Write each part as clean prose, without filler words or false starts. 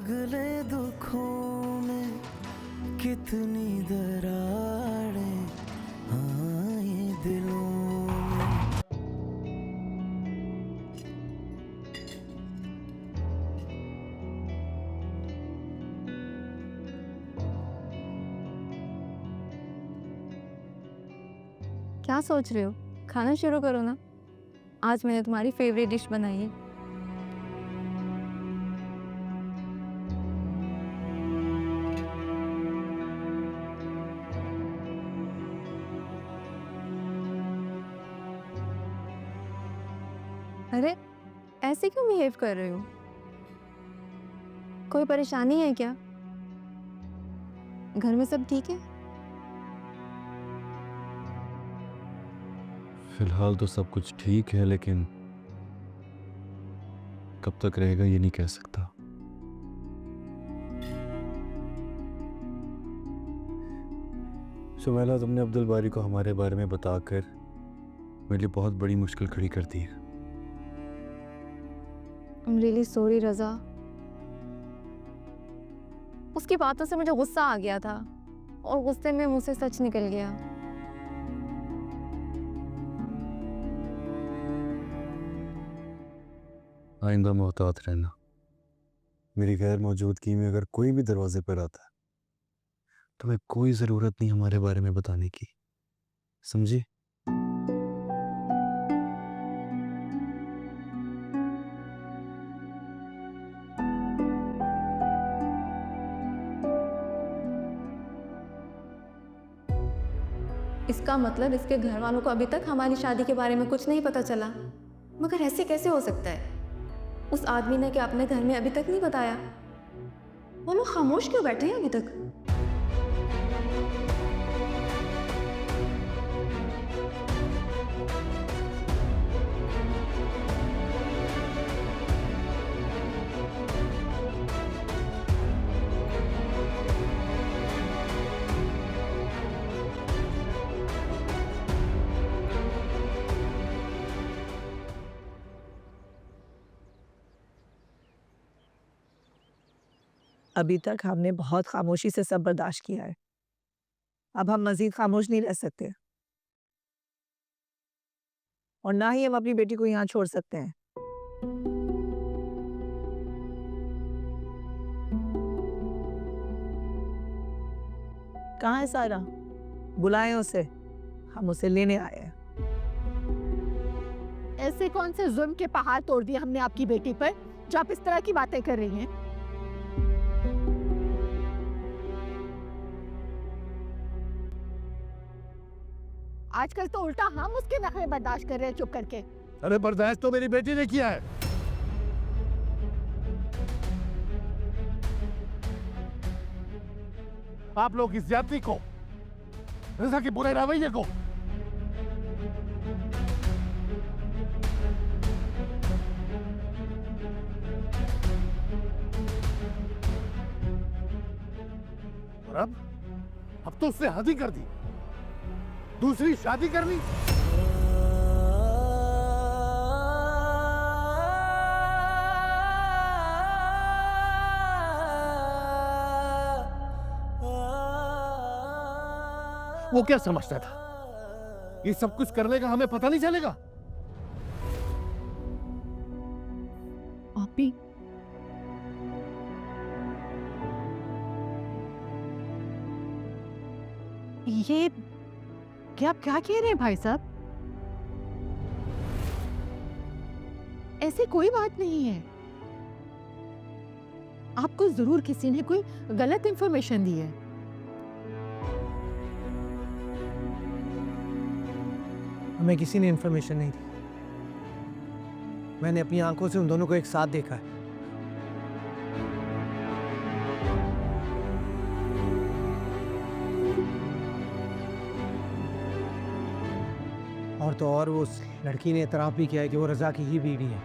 पगले दुखों में कितनी दरारें आए दिलों में। क्या सोच रहे हो? खाना शुरू करो ना। आज मैंने तुम्हारी फेवरेट डिश बनाई है। अरे, ऐसे क्यों बिहेव कर रहे हो? कोई परेशानी है क्या? घर में सब ठीक है? फिलहाल तो सब कुछ ठीक है, लेकिन कब तक रहेगा ये नहीं कह सकता। सुमैला, तुमने अब्दुल बारी को हमारे बारे में बताकर मेरे लिए बहुत बड़ी मुश्किल खड़ी कर दी है। I'm really sorry रज़ा। उसकी बातों से मुझे गुस्सा आ गया था और गुस्से में मुझसे सच निकल गया। आइंदा मोहतात रहना। मेरी गैर मौजूदगी में अगर कोई भी दरवाजे पर आता है तो मैं कोई ज़रूरत नहीं हमारे बारे में बताने की, समझी? इसका मतलब इसके घर वालों को अभी तक हमारी शादी के बारे में कुछ नहीं पता चला। मगर ऐसे कैसे हो सकता है? उस आदमी ने क्या अपने घर में अभी तक नहीं बताया? वो लोग खामोश क्यों बैठे हैं अभी तक? अभी तक हमने बहुत खामोशी से सब बर्दाश्त किया है। अब हम मजीद खामोश नहीं रह सकते और ना ही हम अपनी बेटी को यहाँ छोड़ सकते हैं। कहाँ है सारा? बुलाएं उसे, हम उसे लेने आए हैं। ऐसे कौन से जुल्म के पहाड़ तोड़ दिए हमने आपकी बेटी पर जो आप इस तरह की बातें कर रही हैं? आजकल तो उल्टा हम उसके नखरे बर्दाश्त कर रहे हैं चुप करके। अरे बर्दाश्त तो मेरी बेटी ने किया है। आप लोग इस ज्यादती को, रज़ा के बुरे रवैये को और अब तो उसने हद ही कर दी। दूसरी शादी करनी। वो क्या समझता था ये सब कुछ करने का हमें पता नहीं चलेगा? आप भी ये क्या आप क्या कह रहे हैं भाई साहब? ऐसी कोई बात नहीं है। आपको जरूर किसी ने कोई गलत इंफॉर्मेशन दी है। हमें किसी ने इंफॉर्मेशन नहीं दी। मैंने अपनी आंखों से उन दोनों को एक साथ देखा है। और तो और उस लड़की ने इतराफ भी किया है कि वो रज़ा की ही बीवी है।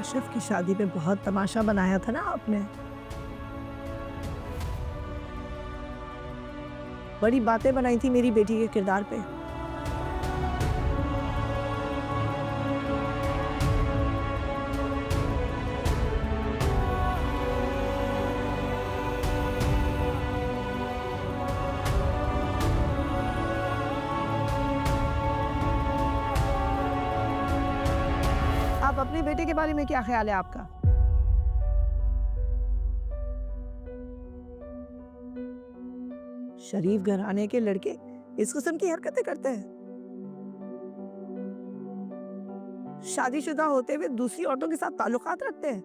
कश्यप की शादी में बहुत तमाशा बनाया था ना आपने। बड़ी बातें बनाई थी मेरी बेटी के किरदार पे। आप अपने बेटे के बारे में क्या ख्याल है आपका? शरीफ घराने के लड़के इस किस्म की हरकतें करते हैं। शादीशुदा होते हुए दूसरी औरतों के साथ ताल्लुकात रखते हैं,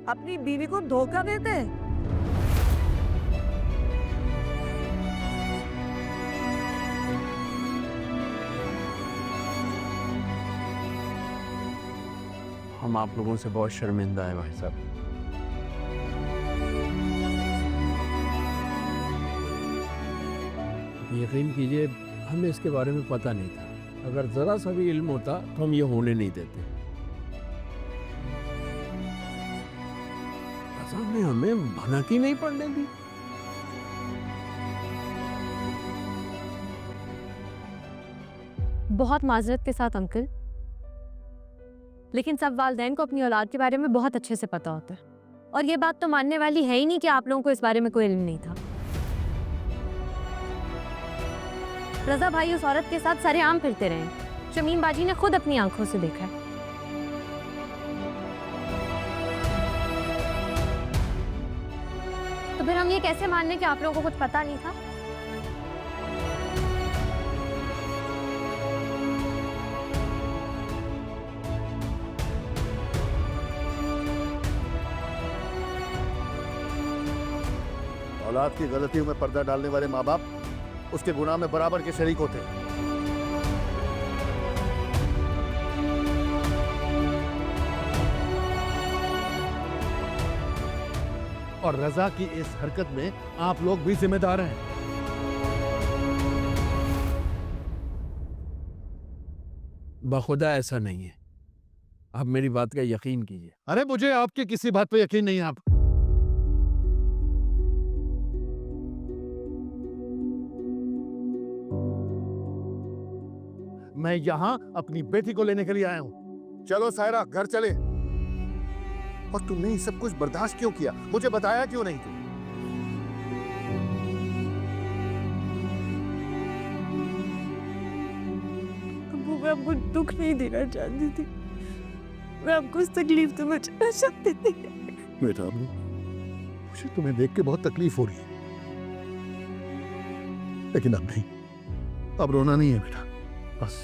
अपनी बीवी को धोखा देते हैं। हम आप लोगों से बहुत शर्मिंदा हैं भाई साहब। यकीन कीजिए हमें इसके बारे में पता नहीं था। अगर जरा सा भी इल्म होता तो हम ये होने नहीं देते। असल में हमें भनक ही नहीं पड़ने दी। बहुत माजरत के साथ अंकल, लेकिन सब वालिदैन को अपनी औलाद के बारे में बहुत अच्छे से पता होता है, और ये बात तो मानने वाली है ही नहीं कि आप लोगों को इस बारे में कोई इल्म नहीं था। रजा भाई उस औरत के साथ सरेआम फिरते रहे, शमीम बाजी ने खुद अपनी आंखों से देखा है। तो फिर हम ये कैसे मान लें कि आप लोगों को कुछ पता नहीं था? औलाद की गलतियों में पर्दा डालने वाले माँ बाप उसके गुनाह में बराबर के शरीक होते हैं। और रजा की इस हरकत में आप लोग भी जिम्मेदार हैं। बखुदा ऐसा नहीं है, आप मेरी बात का यकीन कीजिए। अरे मुझे आपकी किसी बात पे यकीन नहीं है। आप मैं यहां अपनी बेटी को लेने के लिए आया हूं। चलो सायरा घर चले। और तुमने ये सब कुछ बर्दाश्त क्यों किया? मुझे बताया क्यों नहीं तुम? मैं आपको दुख नहीं देना चाहती थी, मैं आपको उस तकलीफ तो बचाना चाहती थी। बेटा मुझे तुम्हें देख के बहुत तकलीफ हो रही है, लेकिन अब नहीं, अब रोना नहीं है बेटा। बस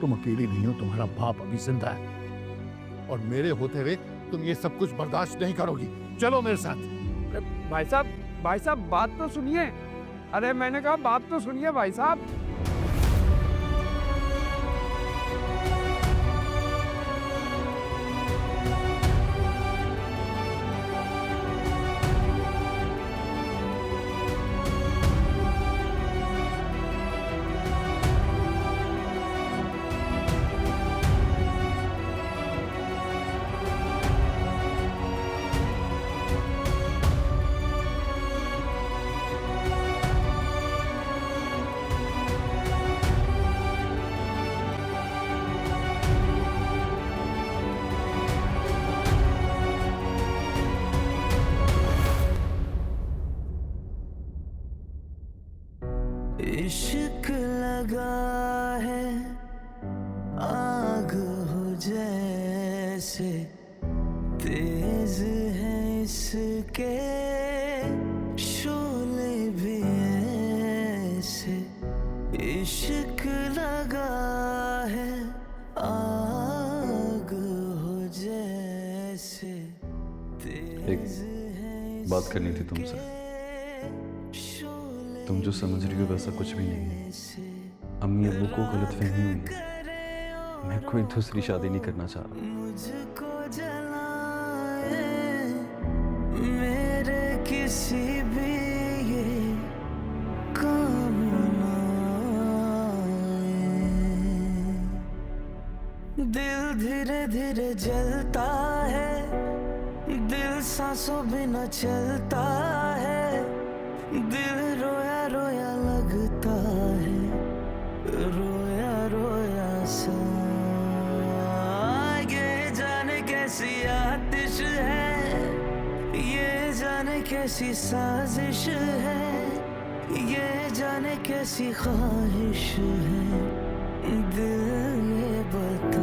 तुम अकेली नहीं हो, तुम्हारा बाप अभी जिंदा है, और मेरे होते हुए तुम ये सब कुछ बर्दाश्त नहीं करोगी। चलो मेरे साथ। भाई साहब बात तो सुनिए। अरे मैंने कहा बात तो सुनिए भाई साहब। इश्क लगा है आग हो जैसे, तेज है इसके शोले भी ऐसे। इश्क लगा है आग हो जैसे, तेज है बात करनी थी तुमसे। तुम जो समझ रही हो वैसा कुछ भी नहीं है। अम्मी अब्बू को गलतफहमी हुई है, मैं कोई दूसरी शादी नहीं करना चाह रहा। मुझको जलाए मेरे किसी भी ये काम ना आए। दिल धीरे धीरे जलता है, दिल सांसों बिना चलता है, दिल रोया रोया लगता है, रोया रोया सा। ये जाने कैसी आतिश है, ये जाने कैसी साजिश है, ये जाने कैसी ख्वाहिश है, दिल ये बता।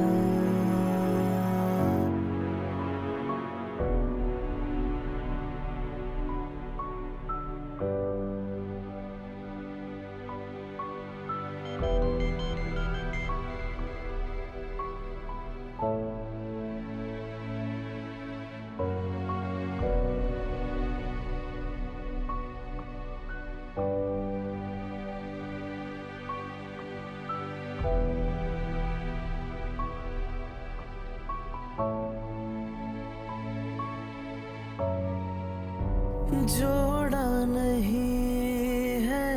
जोड़ा नहीं है,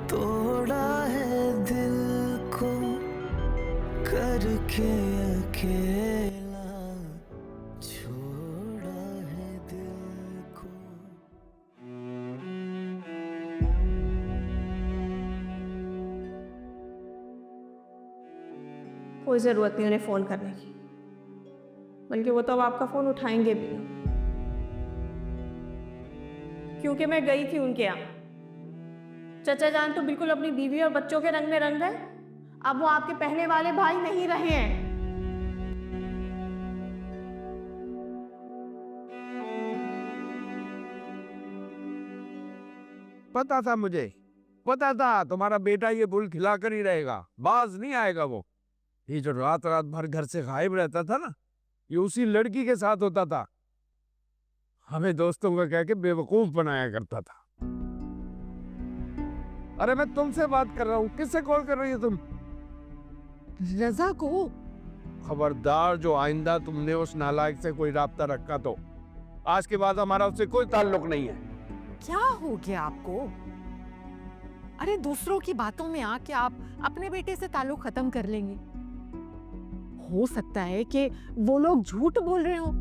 तोड़ा है दिल को, करके अकेला छोड़ा है दिल को। कोई ज़रूरत नहीं उन्हें फ़ोन करने की, बल्कि वो तो अब आपका फ़ोन उठाएंगे भी नहीं, क्योंकि मैं गई थी उनके यहाँ। चचा जान तो बिल्कुल अपनी बीवी और बच्चों के रंग में रंग गए। अब वो आपके पहले वाले भाई नहीं रहे हैं। पता था मुझे, पता था तुम्हारा बेटा ये बुल खिला कर ही रहेगा, बाज नहीं आएगा वो। ये जो रात रात भर घर से गायब रहता था ना, ये उसी लड़की के साथ होता था। हमें दोस्तों का कह के बेवकूफ बनाया करता था। अरे मैं तुमसे बात कर रहा हूँ, किससे कॉल कर रही हो तुम? रजा को। खबरदार, जो आइंदा तुमने उस नालायक से कोई राब्ता रखा तो आज के बाद हमारा उससे कोई ताल्लुक नहीं है। क्या हो गया आपको? अरे दूसरों की बातों में आके आप अपने बेटे से ताल्लुक खत्म कर लेंगे। हो सकता है कि वो लोग झूठ बोल रहे हो।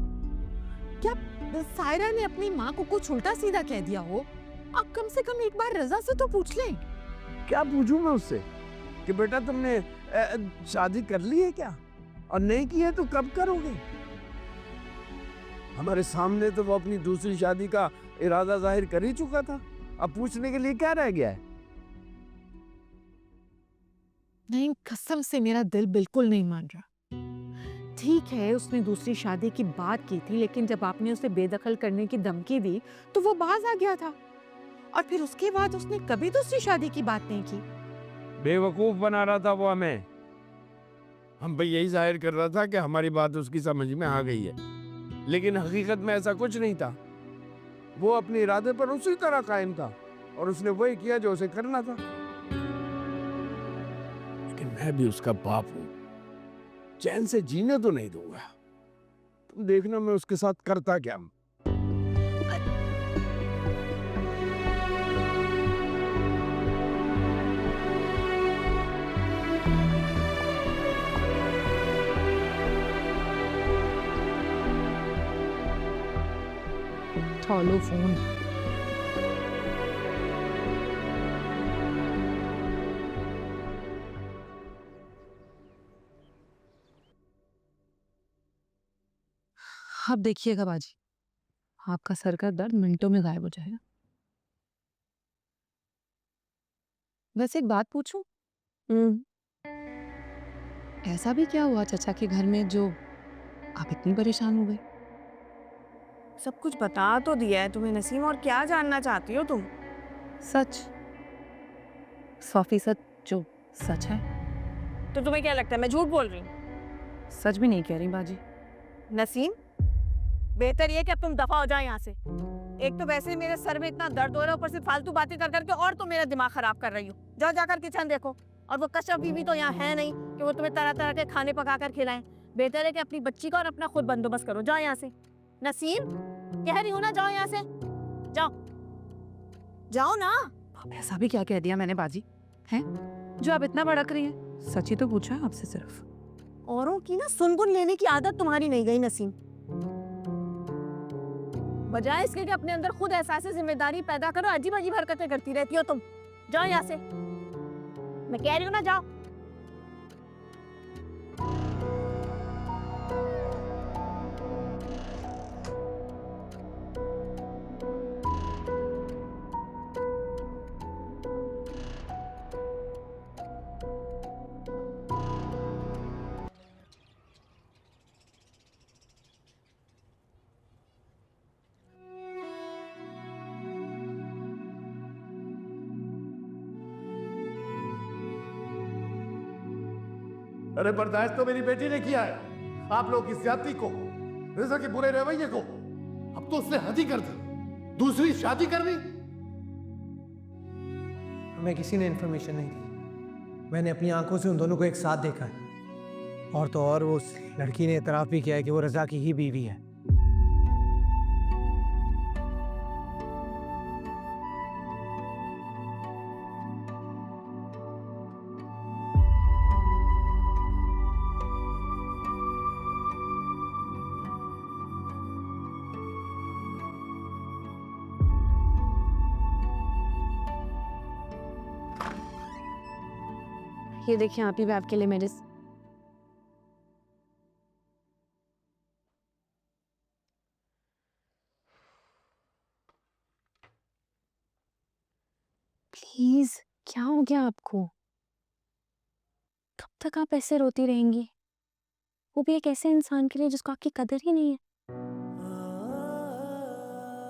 क्या सायरा ने अपनी माँ को कुछ उल्टा सीधा कह दिया हो? आप कम से कम एक बार रजा से तो पूछ लें। क्या पूछूं मैं उससे कि बेटा तुमने शादी कर ली है क्या, और नहीं की है तो कब करोगे? हमारे सामने तो वो अपनी दूसरी शादी का इरादा जाहिर कर ही चुका था। अब पूछने के लिए क्या रह गया है? नहीं, कसम से मेरा दिल बिल्कुल नहीं मान रहा। ठीक है, उसने दूसरी शादी की बात की थी, लेकिन जब आपने उसे बेदखल करने की धमकी दी तो वो बाज आ गया था, और फिर उसके बाद उसने कभी दूसरी शादी की बात नहीं की। बेवकूफ बना रहा था वो हमें। हम भाई यही जाहिर कर रहा था कि हमारी बात उसकी समझ में आ गई है, लेकिन हकीकत में ऐसा कुछ नहीं था। वो अपने इरादे पर उसी तरह कायम था और उसने वही किया जो उसे करना था। लेकिन मैं भी उसका बाप हूं, चैन से जीने तो नहीं दूंगा। तुम देखना मैं उसके साथ करता क्या। उठा लो फोन। अब देखिएगा बाजी, आपका सर का दर्द मिनटों में गायब हो जाएगा। वैसे एक बात पूछूं? ऐसा भी क्या हुआ चचा के घर में जो आप इतनी परेशान हो गए? सब कुछ बता तो दिया है तुम्हें नसीम, और क्या जानना चाहती हो तुम? सच, 100% जो सच है। तो तुम्हें क्या लगता है मैं झूठ बोल रही हूँ? सच भी नहीं कह रही बाजी। नसीम, बेहतर ये कि अब तुम दफा हो जाए यहाँ से। एक तो वैसे ही मेरे सर में इतना दर्द हो रहा है, ऊपर से फालतू बातें कर करके और तो मेरा दिमाग खराब कर रही हो। जाओ जाकर किचन देखो। और वो कश्यप बीवी तो यहाँ है नहीं कि वो तुम्हें तरह तरह के खाने पका कर खिलाएं। बेहतर है कि अपनी बच्ची का और अपना खुद बंदोबस्त करो। जाओ यहाँ से। नसीम, कह रही हूँ ना, जाओ यहाँ से। जाओ जाओ ना। ऐसा भी क्या कह दिया मैंने बाजी, हैं जो आप इतना भड़क रही हैं? सच ही तो पूछा है आपसे सिर्फ। औरों की ना सुन-गुन लेने की आदत तुम्हारी नहीं गई नसीम। बजाय इसके कि अपने अंदर खुद एहसास जिम्मेदारी पैदा करो, अजीब-अजीब हरकतें करती रहती हो तुम। जाओ यहाँ से। मैं कह रही हूँ ना, जाओ। अरे बर्दाश्त तो मेरी बेटी ने किया है, आप लोग की ज्यादती को, रिजा के बुरे रवैये को। अब तो उसने हद ही कर दी, दूसरी शादी कर दी। हमें किसी ने इन्फॉर्मेशन नहीं दी। मैंने अपनी आंखों से उन दोनों को एक साथ देखा है। और तो और वो उस लड़की ने इतराफ भी किया है कि वो रजा की ही बीवी है। ये देखिए आप ही भी आपके लिए मेरे प्लीज, क्या हो गया आपको? कब तक आप ऐसे रोती रहेंगी? वो भी एक ऐसे इंसान के लिए जिसको आपकी कदर ही नहीं है।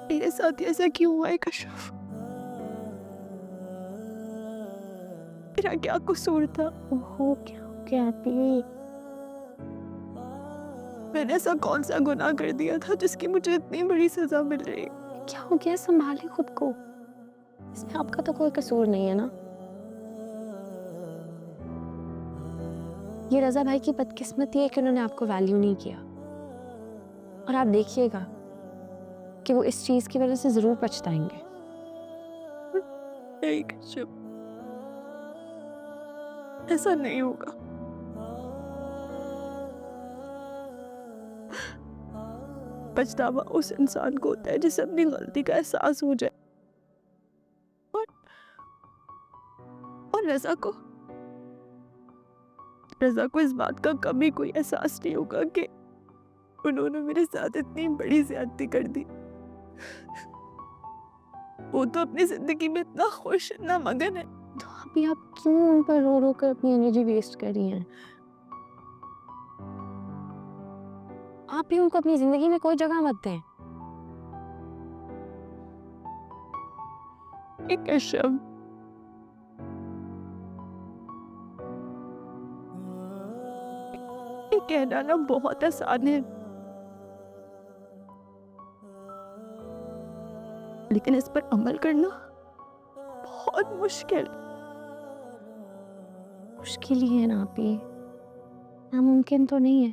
मेरे साथ ऐसा क्यों हुआ है कश्यप? मेरा क्या कसूर था? ओहो, क्या हो गया आपी? मैंने ऐसा कौन सा गुनाह कर दिया था जिसकी मुझे इतनी बड़ी सजा मिल रही है? क्या हो गया? संभाले खुद को। इसमें आपका तो कोई कसूर नहीं है ना। ये रजा भाई की बदकिस्मती है कि उन्होंने आपको वैल्यू नहीं किया। और आप देखिएगा कि वो इस चीज की वजह से जरूर पछताएंगे। नहीं कश्यप, ऐसा नहीं होगा। पछतावा उस इंसान को होता है जिसे अपनी गलती का एहसास हो जाए। और रजा को इस बात का कभी कोई एहसास नहीं होगा कि उन्होंने मेरे साथ इतनी बड़ी ज्यादती कर दी। वो तो अपनी जिंदगी में इतना खुश, इतना मगन है। तो अभी आप क्यों उन पर रो रो कर अपनी एनर्जी वेस्ट कर रही हैं? आप भी उनको अपनी जिंदगी में कोई जगह मत दें। कश्यप, ये कहना ना बहुत आसान है, लेकिन इस पर अमल करना बहुत मुश्किल। मुश्किल ही है ना आप ही, नामुमकिन तो नहीं है।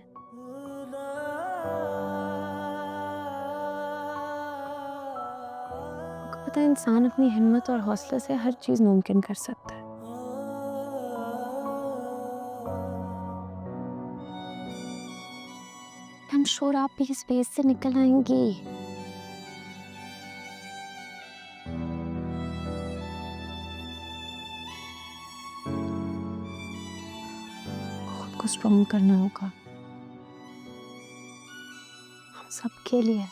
आपको पता है, इंसान अपनी हिम्मत और हौसले से हर चीज मुमकिन कर सकता है। I'm sure आप भी इस फेज से निकल आएंगी। खुद को स्ट्रॉन्ग करना होगा, हम सबके लिए,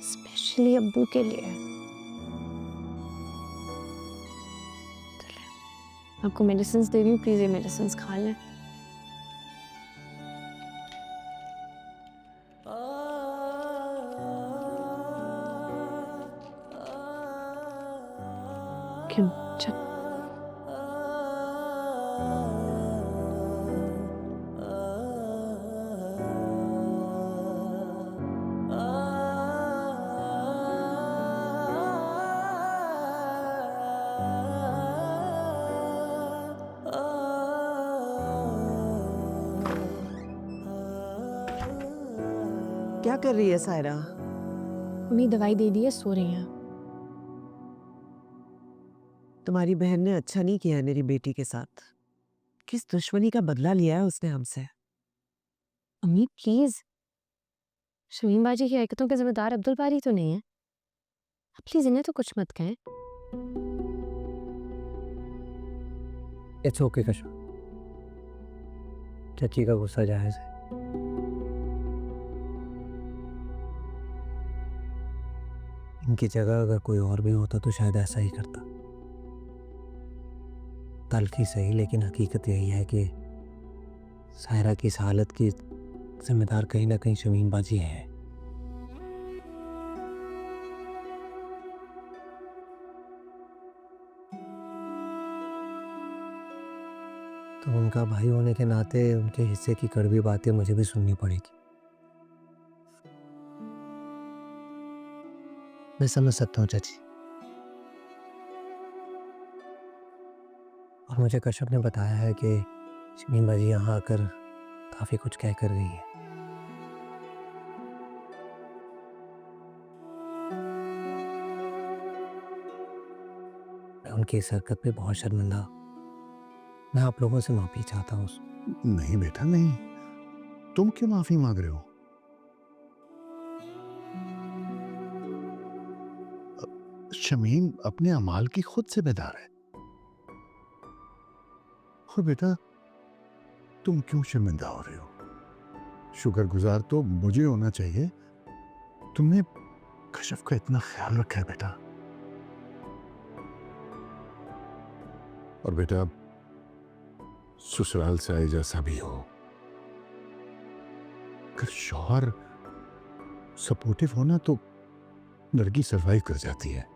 स्पेशली अब्बू के लिए। चलिए, आपको मेडिसिन दे रही हूँ, प्लीज ये मेडिसिन खा लें। क्यों? चल। क्या कर रही है सायरा? उन्हीं दवाई दे दी है, सो रही हैं। तुम्हारी बहन ने अच्छा नहीं किया है मेरी बेटी के साथ। किस दुश्मनी का बदला लिया है उसने हमसे। अम्मी प्लीज, शमीम बाजी की हरकतों के जिम्मेदार अब्दुल बारी तो नहीं है। आप प्लीज इन्हें तो कुछ मत कहें। इट्स ओके कशा, चाची का गुस्सा जायज है। इनकी जगह अगर कोई और भी होता तो शायद ऐसा ही करता। तल्खी सही, लेकिन हकीकत यही है कि सायरा की इस हालत की जिम्मेदार कहीं ना कहीं शमीम बाजी है। तो उनका भाई होने के नाते उनके हिस्से की कड़वी बातें मुझे भी सुननी पड़ेगी। मैं समझ सकता हूँ चाची। और मुझे कश्यप ने बताया है कि शमीम बाजी यहाँ आकर काफी कुछ कह कर गई है। मैं उनकी इस हरकत पे बहुत शर्मिंदा। मैं आप लोगों से माफी चाहता हूँ। नहीं बेटा नहीं, तुम क्यों माफी मांग रहे हो? शमीम अपने अमाल की खुद से बेदार है। और बेटा तुम क्यों शर्मिंदा हो रहे हो? शुक्रगुजार तो मुझे होना चाहिए, तुमने कश्यप का इतना ख्याल रखा है बेटा। और बेटा ससुराल से आए जैसा भी हो, अगर शौहर सपोर्टिव होना तो लड़की सरवाइव कर जाती है।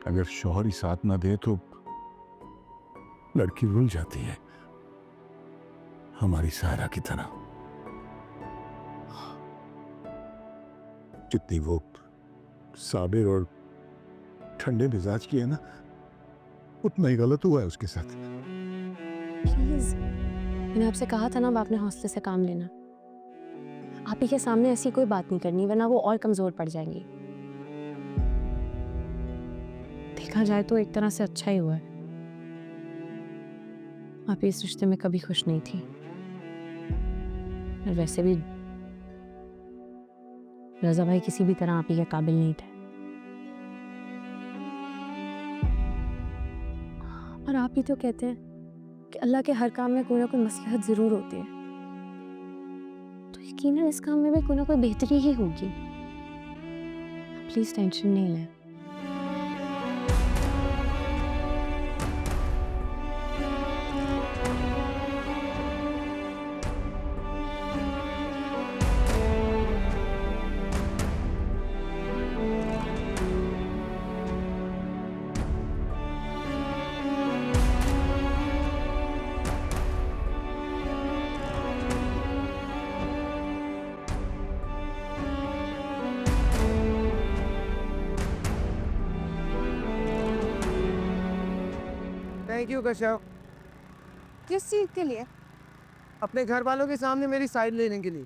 अगर शौहर ही साथ ना दे तो लड़की रुल जाती है, हमारी सायरा की तरह। जितनी वो साबिर और ठंडे मिजाज की है ना, उतना ही गलत हुआ है उसके साथ। प्लीज, मैंने आपसे कहा था ना अब आपने हौसले से काम लेना। आप ही के सामने ऐसी कोई बात नहीं करनी, वरना वो और कमजोर पड़ जाएंगी। देखा जाए तो एक तरह से अच्छा ही हुआ है। आप इस रिश्ते में कभी खुश नहीं थी, और वैसे भी रजा भाई किसी भी तरह आप ही के काबिल नहीं थे। और आप ही तो कहते हैं कि अल्लाह के हर काम में कोई ना कोई मसलहत जरूर होती है, तो यकीनन इस काम में भी कोई ना कोई बेहतरी ही होगी। प्लीज टेंशन नहीं लें। थैंक यू कश्यप, किस चीज के लिए? अपने घर वालों के सामने मेरी साइड लेने के लिए।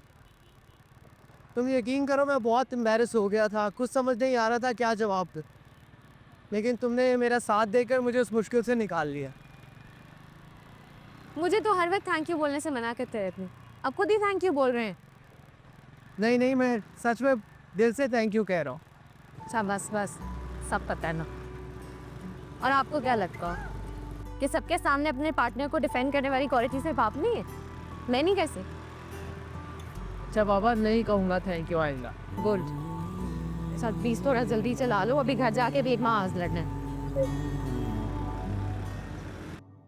तुम यकीन करो मैं बहुत एम्बैरस हो गया था, कुछ समझ नहीं आ रहा था क्या जवाब दूं, लेकिन तुमने मेरा साथ देकर मुझे उस मुश्किल से निकाल लिया। मुझे तो हर वक्त थैंक यू बोलने से मना करते रहते हैं, अब खुद ही थैंक यू बोल रहे हैं। नहीं नहीं, मैं सच में दिल से थैंक यू कह रहा हूँ। अच्छा बस बस, सब पता है ना। और आपको क्या लगता है कि सबके सामने अपने पार्टनर को डिफेंड करने वाली क्वालिटी से पाप नहीं है? मैं नहीं कैसे? अच्छा बाबा, नहीं कहूँगा थैंक यू आएगा। गुड। सर प्लीज थोड़ा जल्दी चला लो, अभी घर जाके भी एक माँ आज लड़ना है।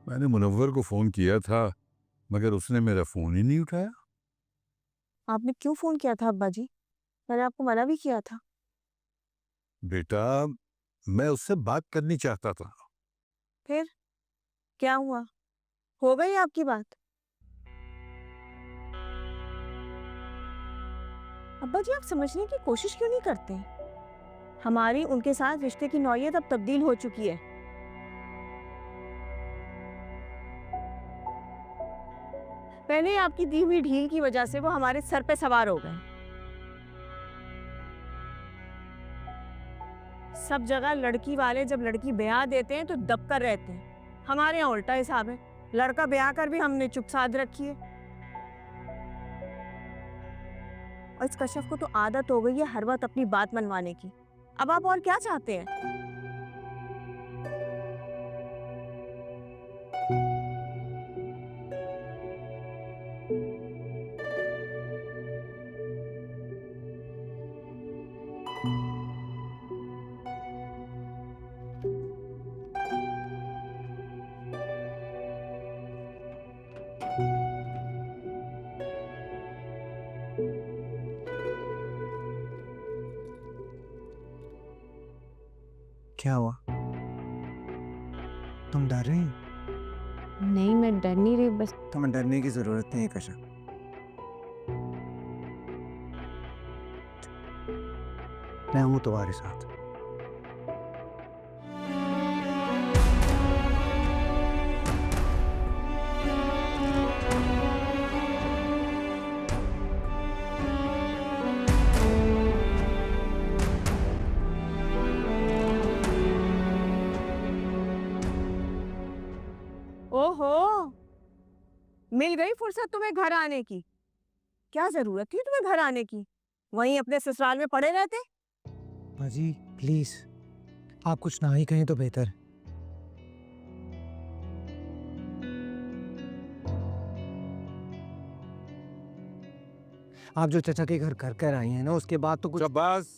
मैंने मुनव्वर को फोन किया था, मगर उसने मेरा फोन ही नहीं उठाया। आपने क्यों फोन किया था अब्बा जी? मैंने आपको मना भी किया था। बेटा मैं उससे बात करनी चाहता था। फिर क्या हुआ? हो गई आपकी बात? अब्बा जी आप समझने की कोशिश क्यों नहीं करते? हमारी उनके साथ रिश्ते की नौयत अब तब्दील हो चुकी है। पहले आपकी दी हुई ढील की वजह से वो हमारे सर पे सवार हो गए। सब जगह लड़की वाले जब लड़की ब्याह देते हैं तो दब कर रहते हैं। हमारे यहाँ उल्टा हिसाब है, लड़का ब्याह कर भी हमने चुप साध रखी है। और इस कश्यप को तो आदत हो गई है हर वक्त अपनी बात मनवाने की। अब आप और क्या चाहते हैं? क्या हुआ? तुम डर रही हो? नहीं, मैं डर नहीं रही, बस तुम्हें डरने की जरूरत नहीं है कश्यप। मैं हूं तुम्हारे साथ। ओहो, मिल गई फुर्सत तुम्हें घर आने की। क्या जरूरत थी तुम्हें घर आने की? वहीं अपने ससुराल में पड़े रहते। बाजी प्लीज, आप कुछ ना ही कहें तो बेहतर। आप जो चचा के घर कर कर आई हैं ना, उसके बाद तो कुछ। बस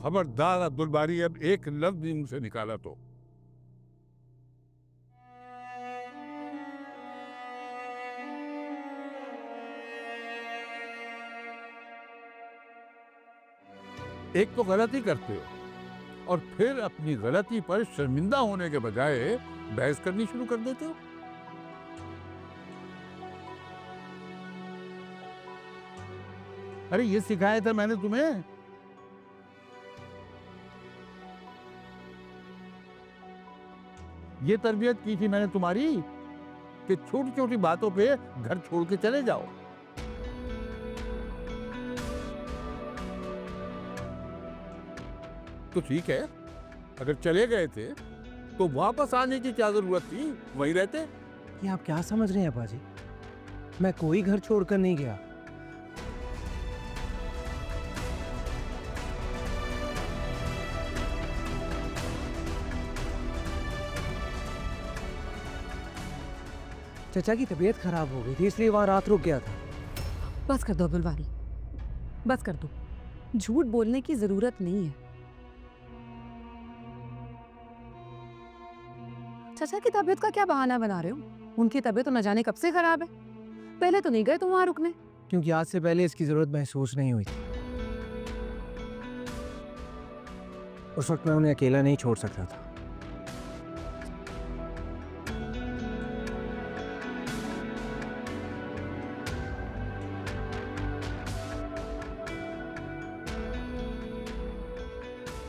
खबरदार अब्दुल बारी, अब एक लफ्ज भी मुंह से निकाला तो। एक तो गलती करते हो और फिर अपनी गलती पर शर्मिंदा होने के बजाय बहस करनी शुरू कर देते हो। अरे ये सिखाया था मैंने तुम्हें। ये तरबियत की थी मैंने तुम्हारी कि छोटी छोटी बातों पे घर छोड़ के चले जाओ। तो ठीक है, अगर चले गए थे तो वापस आने की क्या जरूरत थी, वहीं रहते। ये आप क्या समझ रहे हैं बाजी? मैं कोई घर छोड़कर नहीं गया। चचा की तबीयत खराब हो गई थी, इसलिए वहां रात रुक गया था। बस कर दो अब्दुल बारी, बस कर दो। झूठ बोलने की जरूरत नहीं है। चाचा की तबीयत का क्या बहाना बना रहे हो? उनकी तबीयत तो न जाने कब से खराब है। पहले तो नहीं गए तुम वहां रुकने। क्योंकि आज से पहले इसकी जरूरत महसूस नहीं हुई थी। उस वक्त मैं उन्हें अकेला नहीं छोड़ सकता था।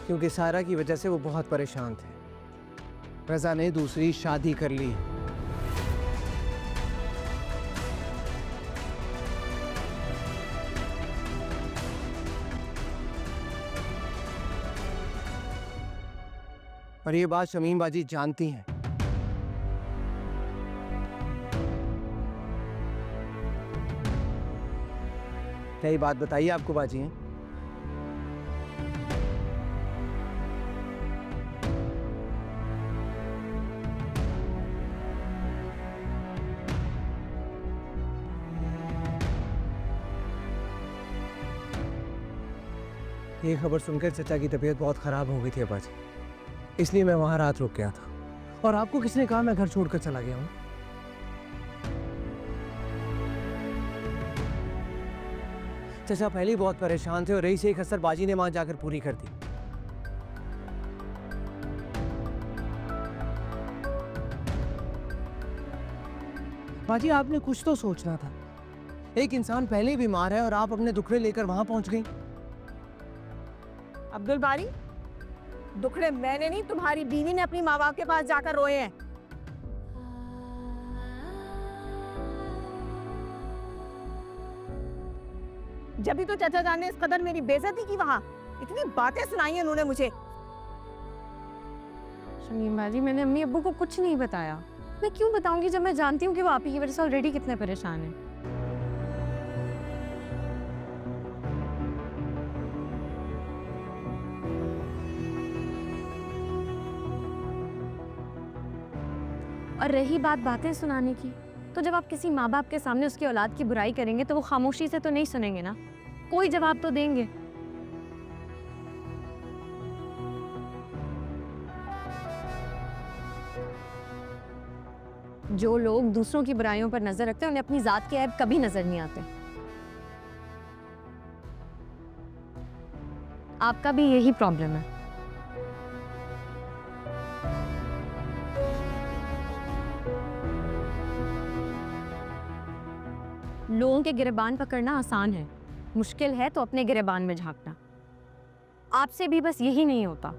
क्योंकि सारा की वजह से वो बहुत परेशान थे। रजा ने दूसरी शादी कर ली। और ये बात शमीम बाजी जानती हैं। क्या ये बात बताइए आपको बाजी हैं? ये खबर सुनकर चचा की तबीयत बहुत खराब हो गई थी अब्बाजी, इसलिए मैं वहां रात रुक गया था। और आपको किसने कहा मैं घर छोड़कर चला गया हूं? चचा पहले ही बहुत परेशान थे और रही से एक असर बाजी ने वहां जाकर पूरी कर दी। बाजी आपने कुछ तो सोचना था। एक इंसान पहले ही बीमार है और आप अपने दुखड़े लेकर वहां पहुंच गई। अब्दुल बारी, दुखड़े मैंने नहीं, तुम्हारी बीवी ने अपनी माँ बाप के पास जाकर रोए हैं। जब भी तो चाचा जान ने इस कदर मेरी बेइज्जती की वहां, इतनी बातें सुनाई हैं उन्होंने मुझे। शमीम बाजी, मैंने अम्मी अब्बू को कुछ नहीं बताया। मैं क्यों बताऊंगी जब मैं जानती हूँ कि वो आप ही की वजह से ऑलरेडी कितने परेशान हैं। और रही बात बातें सुनाने की, तो जब आप किसी माँ बाप के सामने उसकी औलाद की बुराई करेंगे तो वो खामोशी से तो नहीं सुनेंगे ना, कोई जवाब तो देंगे। जो लोग दूसरों की बुराइयों पर नजर रखते हैं उन्हें अपनी जात के ऐब कभी नजर नहीं आते। आपका भी यही प्रॉब्लम है। लोगों के गिरेबान पकड़ना आसान है, मुश्किल है तो अपने गिरेबान में झांकना। आपसे भी बस यही नहीं होता।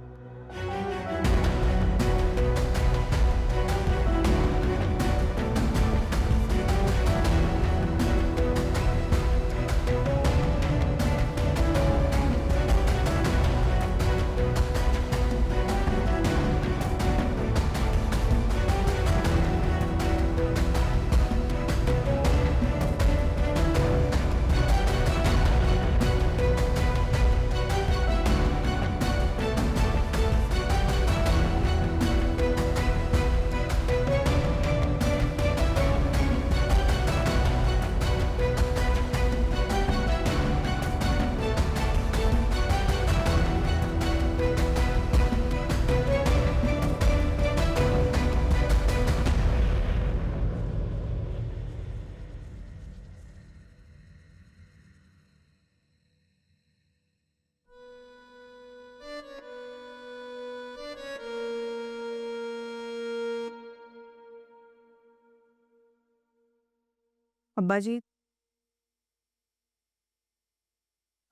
अब्बा जी,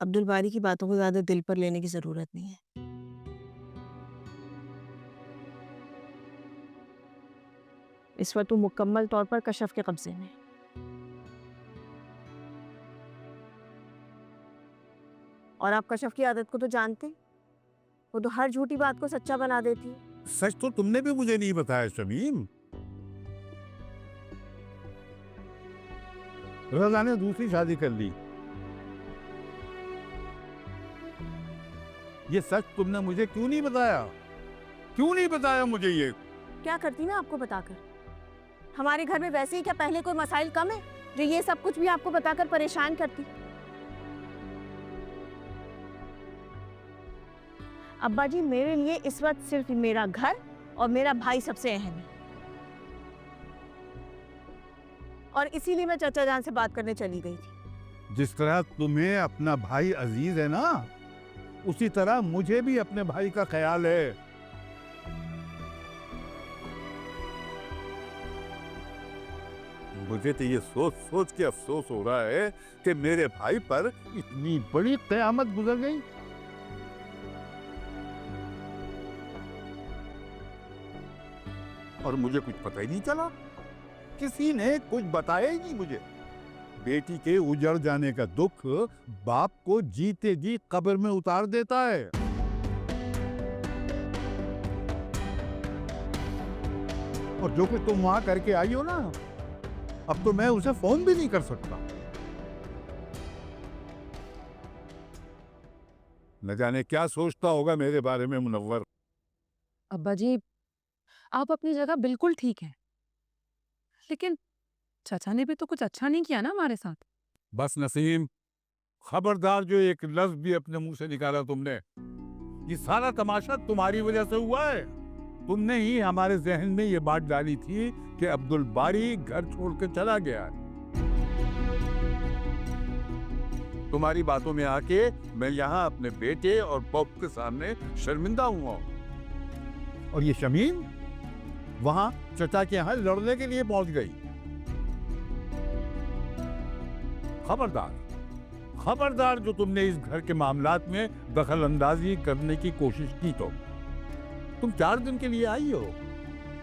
अब्दुल बारी की बातों को ज्यादा दिल पर लेने की जरूरत नहीं है। इस वक्त वो मुकम्मल तौर पर कशफ के कब्जे में है। और आप कशफ की आदत को तो जानते, वो तो हर झूठी बात को सच्चा बना देती है। सच तो तुमने भी मुझे नहीं बताया शमीम। रज़ा ने दूसरी शादी कर ली, ये सच तुमने मुझे क्यों नहीं बताया? क्यों नहीं बताया मुझे ये? क्या करती मैं आपको बताकर? हमारे घर में वैसे ही क्या पहले कोई मसाइल कम है जो ये सब कुछ भी आपको बताकर परेशान करती? अब्बा जी, मेरे लिए इस वक्त सिर्फ मेरा घर और मेरा भाई सबसे अहम है, और इसीलिए मैं चाचा जान से बात करने चली गई थी। जिस तरह तुम्हें अपना भाई अजीज है ना, उसी तरह मुझे भी अपने भाई का ख्याल है। मुझे तो ये सोच सोच के अफसोस हो रहा है कि मेरे भाई पर इतनी बड़ी क़यामत गुजर गई। और मुझे कुछ पता ही नहीं चला, किसी ने कुछ बताया ही नहीं मुझे। बेटी के उजड़ जाने का दुख बाप को जीते जी कब्र में उतार देता है। और जो कुछ तुम वहां करके आई हो ना, अब तो मैं उसे फोन भी नहीं कर सकता। न जाने क्या सोचता होगा मेरे बारे में मुनव्वर। अब्बा जी, आप अपनी जगह बिल्कुल ठीक हैं, लेकिन चाचा ने भी तो कुछ अच्छा नहीं किया ना हमारे साथ। बस नसीम, खबरदार जो एक लफ्ज भी अपने मुंह से निकाला तुमने। ये सारा तमाशा तुम्हारी वजह से हुआ है। तुमने ही हमारे जहन में ये बात डाली थी कि अब्दुल बारी घर छोड़ के चला गया है। तुम्हारी बातों में आके मैं यहाँ अपने बेटे और पॉप के सामने शर्मिंदा हुआ। और ये शमीम वहां चचा के यहाँ लड़ने के लिए पहुंच गई। खबरदार, खबरदार जो तुमने इस घर के मामलात में दखल अंदाजी करने की कोशिश की तो। तुम 4 दिन के लिए आई हो,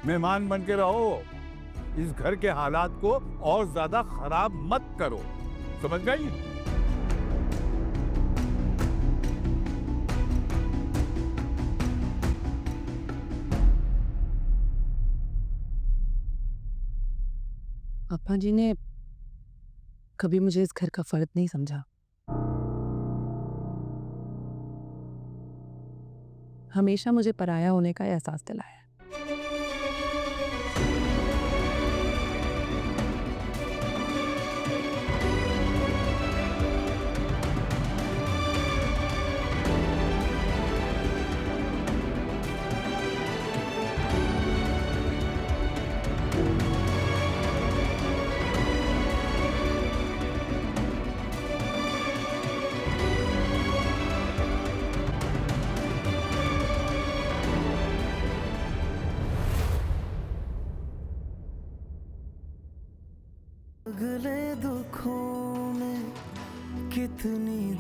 मेहमान बन के रहो। इस घर के हालात को और ज्यादा खराब मत करो, समझ गई? पापा जी ने कभी मुझे इस घर का फर्द नहीं समझा। हमेशा मुझे पराया होने का एहसास दिलाया। अगले दुखों में कितनी